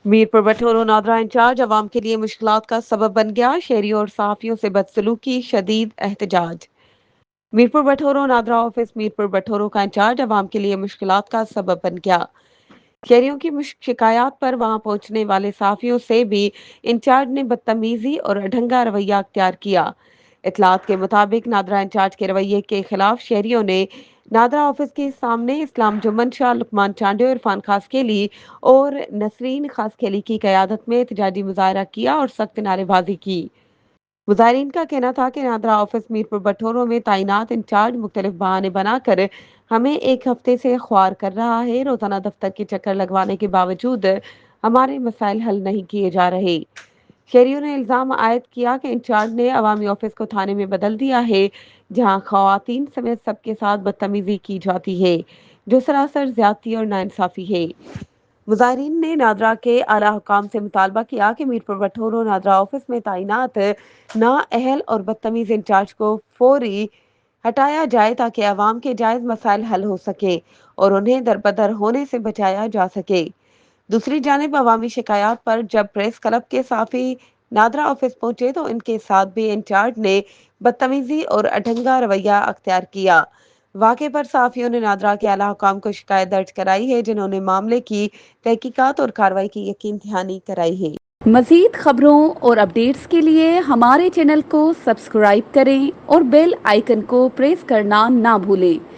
Mirpur बटोरो NADRA in charge अवाम के लिए मुश्किलात का सबब बन गया। शहरियों और सहाफियों से बदसलूकी, शदीद एहतजाज। मीरपुर बटोरो नादरा ऑफिस मीरपुर बटोरो का इंचार्ज अवाम के लिए मुश्किलात का सबब बन गया। शहरियों की शिकायत पर वहां पहुंचने वाले सहाफियों से भी इंचार्ज ने बदतमीजी और अढंगा रवैया अख्तियार किया। इतलात के मुताबिक नादरा इंचार्ज के रवैये के खिलाफ शहरियों ने नादरा ऑफिस के सामने इस्लाम जुम्मन शाह, लुकमान चांडे, इरफान खासखेली और नसरीन खासखेली की क़यादत में एहतजाजी मुजाहरा किया और सख्त नारेबाजी की। मुजाहिरीन का कहना था कि नादरा ऑफिस मीरपुर बटोरो में तैनात इंचार्ज मुख्तलिफ बहाने बनाकर हमें एक हफ्ते से ख्वार कर रहा है। रोजाना दफ्तर के चक्कर लगवाने के बावजूद हमारे मसाइल हल नहीं किए जा रहे। शहरियों ने इल्जाम आयद किया कि इंचार्ज ने अवामी ऑफिस को थाने में बदल दिया है, जहां खवातीन समेत सबके साथ बदतमीजी की जाती है, जो सरासर ज्यादती और नाइंसाफी है। मुजाहिरीन ने नादरा के आला हुकाम से मुतालबा किया कि मीरपुर बटोरो नादरा ऑफिस में तैनात नाअहल और बदतमीज इंचार्ज को फौरी हटाया जाए ताकि अवाम के जायज मसाइल हल हो सके और उन्हें दरबदर होने से बचाया जा सके। दूसरी जानिब अवामी शिकायत पर जब प्रेस क्लब के साफी नादरा ऑफिस पहुंचे तो इनके साथ भी इंचार्ज ने बदतमीजी और अढंगा रवैया अख्तियार किया। वाक़े पर साफियों ने नादरा के आला हुकाम को शिकायत दर्ज कराई है, जिन्होंने मामले की तहकीकात और कार्रवाई की यकीन दहानी कराई है। मज़ीद खबरों और अपडेट्स के लिए हमारे चैनल को सब्सक्राइब करें और बेल आइकन को प्रेस करना ना भूलें।